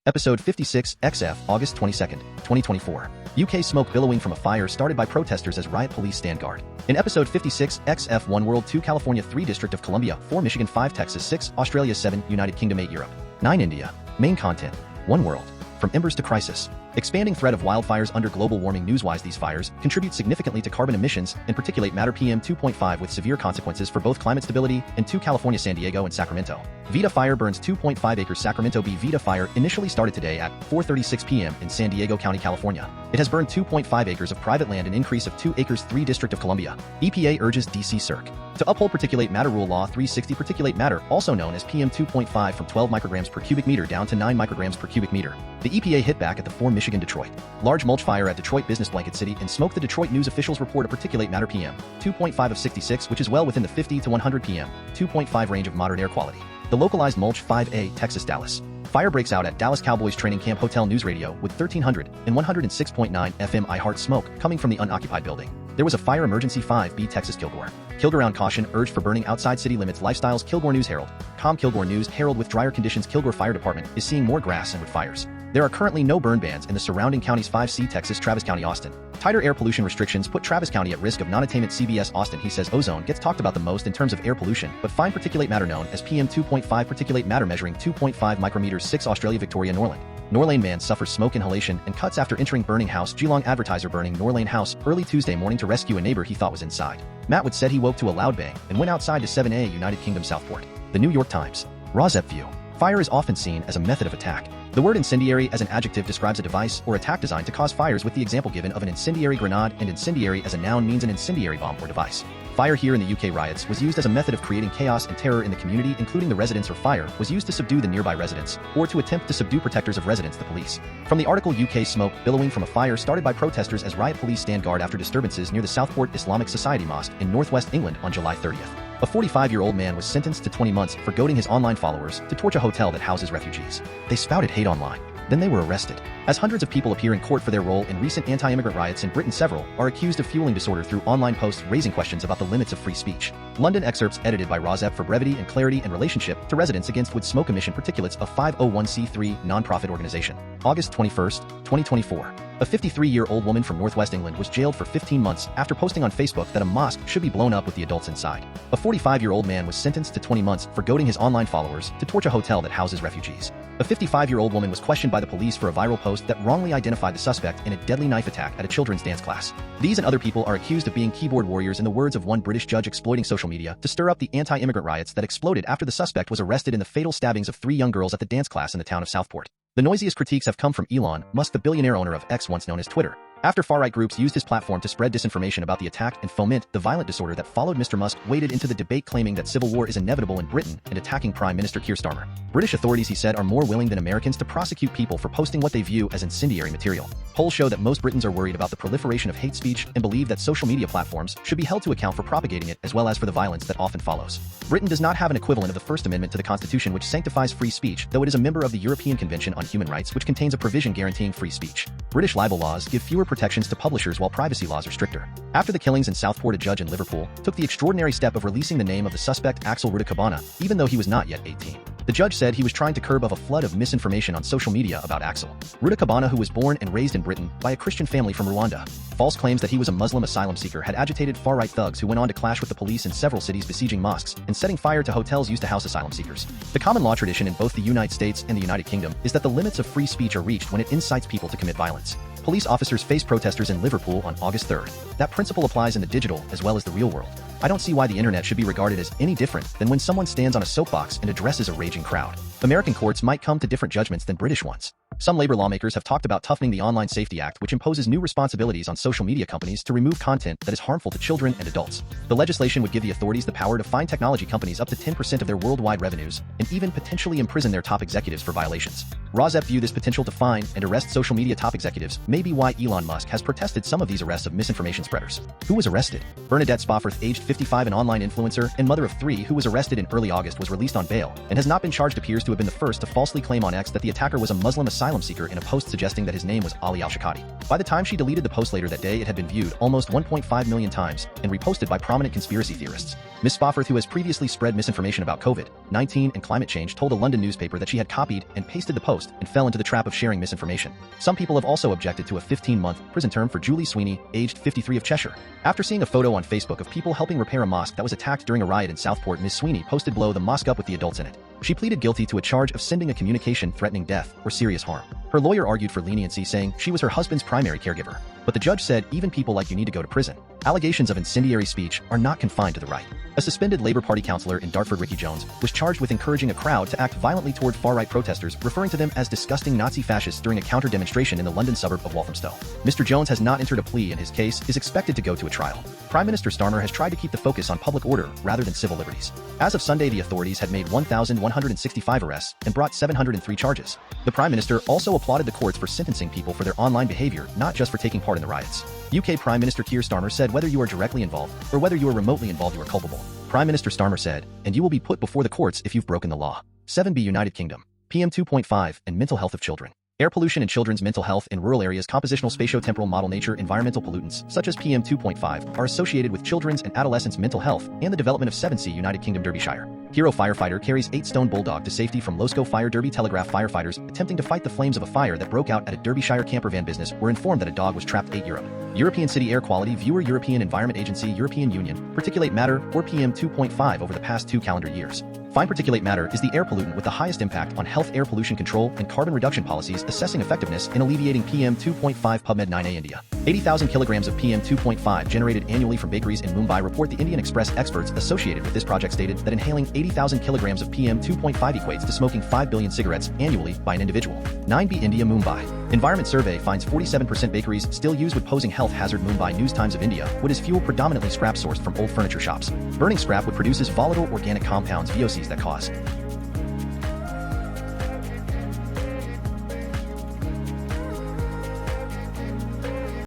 Episode 56, XF, August 22, 2024. UK smoke billowing from a fire started by protesters as riot police stand guard. In Episode 56, XF 1 World 2 California 3 District of Columbia 4 Michigan 5 Texas 6 Australia 7 United Kingdom 8 Europe 9 India. Main content. 1 World. From embers to crisis. Expanding threat of wildfires under global warming. Newswise, these fires contribute significantly to carbon emissions and particulate matter PM 2.5 with severe consequences for both climate stability and 2 California, San Diego, and Sacramento. Vita fire burns 2.5 acres. Sacramento B. Vita fire initially started today at 4:36 p.m. in San Diego County, California. It has burned 2.5 acres of private land, an increase of 2 acres. 3 District of Columbia. EPA urges DC Circ to uphold particulate matter rule law 360. Particulate matter, also known as PM 2.5, from 12 micrograms per cubic meter down to 9 micrograms per cubic meter. The EPA hit back at the 4 Michigan Detroit. Large mulch fire at Detroit business Blanket City and smoke. The Detroit News officials report a particulate matter PM 2.5 of 66, which is well within the 50 to 100 PM 2.5 range of moderate air quality. The localized mulch 5A, Texas, Dallas. Fire breaks out at Dallas Cowboys training camp. Hotel News Radio with 1300 and 106.9 FM iHeart smoke coming from the unoccupied building. There was a fire emergency. 5B, Texas, Kilgore. Kilgore caution urged for burning outside city limits. Lifestyles. Kilgore News Herald. Kilgore News Herald. With drier conditions, Kilgore Fire Department is seeing more grass and wood fires. There are currently no burn bans in the surrounding counties. 5C, Texas, Travis County, Austin. Tighter air pollution restrictions put Travis County at risk of non-attainment. CBS Austin. He says ozone gets talked about the most in terms of air pollution, but fine particulate matter known as PM 2.5 particulate matter measuring 2.5 micrometers. 6 Australia, Victoria, Norland. Norlane man suffers smoke inhalation and cuts after entering burning house. Geelong advertiser burning Norlane house early Tuesday morning to rescue a neighbor he thought was inside. Matt Wood said he woke to a loud bang and went outside to 7A, United Kingdom, Southport. The New York Times. Rozep view. Fire is often seen as a method of attack. The word incendiary as an adjective describes a device or attack designed to cause fires, with the example given of an incendiary grenade, and incendiary as a noun means an incendiary bomb or device. Fire here in the UK riots was used as a method of creating chaos and terror in the community, including the residents, or fire was used to subdue the nearby residents, or to attempt to subdue protectors of residents, the police. From the article, UK smoke billowing from a fire started by protesters as riot police stand guard after disturbances near the Southport Islamic Society Mosque in northwest England on July 30th. A 45-year-old man was sentenced to 20 months for goading his online followers to torch a hotel that houses refugees. They spouted hate online. Then they were arrested. As hundreds of people appear in court for their role in recent anti-immigrant riots in Britain, several are accused of fueling disorder through online posts raising questions about the limits of free speech. London excerpts edited by Rozep for brevity and clarity in relationship to Residents Against Wood Smoke Emission Particulates, a 501c3 nonprofit organization. August 21, 2024. A 53-year-old woman from northwest England was jailed for 15 months after posting on Facebook that a mosque should be blown up with the adults inside. A 45-year-old man was sentenced to 20 months for goading his online followers to torch a hotel that houses refugees. A 55-year-old woman was questioned by the police for a viral post that wrongly identified the suspect in a deadly knife attack at a children's dance class. These and other people are accused of being keyboard warriors, in the words of one British judge, exploiting social media to stir up the anti-immigrant riots that exploded after the suspect was arrested in the fatal stabbings of 3 young girls at the dance class in the town of Southport. The noisiest critiques have come from Elon Musk, the billionaire owner of X, once known as Twitter, after far-right groups used his platform to spread disinformation about the attack and foment the violent disorder that followed. Mr. Musk waded into the debate claiming that civil war is inevitable in Britain and attacking Prime Minister Keir Starmer. British authorities, he said, are more willing than Americans to prosecute people for posting what they view as incendiary material. Polls show that most Britons are worried about the proliferation of hate speech and believe that social media platforms should be held to account for propagating it, as well as for the violence that often follows. Britain does not have an equivalent of the First Amendment to the Constitution, which sanctifies free speech, though it is a member of the European Convention on Human Rights, which contains a provision guaranteeing free speech. British libel laws give fewer protections to publishers, while privacy laws are stricter. After the killings in Southport, a judge in Liverpool took the extraordinary step of releasing the name of the suspect, Axel Ruda, even though he was not yet 18. The judge said he was trying to curb a flood of misinformation on social media about Axel Ruda, who was born and raised in Britain by a Christian family from Rwanda. False claims that he was a Muslim asylum seeker had agitated far-right thugs who went on to clash with the police in several cities, besieging mosques and setting fire to hotels used to house asylum seekers. The common law tradition in both the United States and the United Kingdom is that the limits of free speech are reached when it incites people to commit violence. Police officers faced protesters in Liverpool on August 3rd. That principle applies in the digital as well as the real world. I don't see why the internet should be regarded as any different than when someone stands on a soapbox and addresses a raging crowd. American courts might come to different judgments than British ones. Some labor lawmakers have talked about toughening the Online Safety Act, which imposes new responsibilities on social media companies to remove content that is harmful to children and adults. The legislation would give the authorities the power to fine technology companies up to 10% of their worldwide revenues, and even potentially imprison their top executives for violations. Rozep view this potential to fine and arrest social media top executives may be why Elon Musk has protested some of these arrests of misinformation spreaders. Who was arrested? Bernadette Spofford, aged 55, an online influencer and mother of 3 who was arrested in early August, was released on bail and has not been charged, appears to have been the first to falsely claim on X that the attacker was a Muslim asylum seeker in a post suggesting that his name was Ali al-Shakati. By the time she deleted the post later that day, it had been viewed almost 1.5 million times and reposted by prominent conspiracy theorists. Ms. Spofford, who has previously spread misinformation about COVID-19 and climate change, told a London newspaper that she had copied and pasted the post and fell into the trap of sharing misinformation. Some people have also objected to a 15-month prison term for Julie Sweeney, aged 53 of Cheshire. After seeing a photo on Facebook of people helping repair a mosque that was attacked during a riot in Southport, Ms. Sweeney posted below the mosque up with the adults in it. She pleaded guilty to a charge of sending a communication threatening death or serious harm. Her lawyer argued for leniency, saying she was her husband's primary caregiver. But the judge said even people like you need to go to prison. Allegations of incendiary speech are not confined to the right. A suspended Labour Party councillor in Dartford, Ricky Jones, was charged with encouraging a crowd to act violently toward far-right protesters, referring to them as disgusting Nazi fascists during a counter-demonstration in the London suburb of Walthamstow. Mr. Jones has not entered a plea and his case is expected to go to a trial. Prime Minister Starmer has tried to keep the focus on public order rather than civil liberties. As of Sunday, the authorities had made 1,165 arrests and brought 703 charges. The Prime Minister also applauded the courts for sentencing people for their online behavior, not just for taking part in the riots. UK Prime Minister Keir Starmer said whether you are directly involved or whether you are remotely involved, you are culpable. Prime Minister Starmer said, and you will be put before the courts if you've broken the law. 7b United Kingdom. PM 2.5 and mental health of children. Air pollution in children's mental health in rural areas. Compositional spatio-temporal model nature environmental pollutants, such as PM 2.5, are associated with children's and adolescents' mental health and the development of 7C United Kingdom Derbyshire. Hero firefighter carries 8-stone bulldog to safety from Losco Fire. Derby Telegraph firefighters attempting to fight the flames of a fire that broke out at a Derbyshire campervan business were informed that a dog was trapped. 8 Europe. European City Air Quality Viewer. European Environment Agency. European Union. Particulate matter, or PM 2.5 over the past 2 calendar years. Fine particulate matter is the air pollutant with the highest impact on health. Air pollution control and carbon reduction policies assessing effectiveness in alleviating PM 2.5. PubMed 9A India. 80,000 kilograms of PM 2.5 generated annually from bakeries in Mumbai. Report. The Indian Express experts associated with this project stated that inhaling 80,000 kilograms of PM 2.5 equates to smoking 5 billion cigarettes annually by an individual. 9B India Mumbai. Environment survey finds 47% bakeries still use wood, posing health hazard. Mumbai News Times of India. Wood is fuel, predominantly scrap sourced from old furniture shops. Burning scrap wood produces volatile organic compounds, VOCs, that cause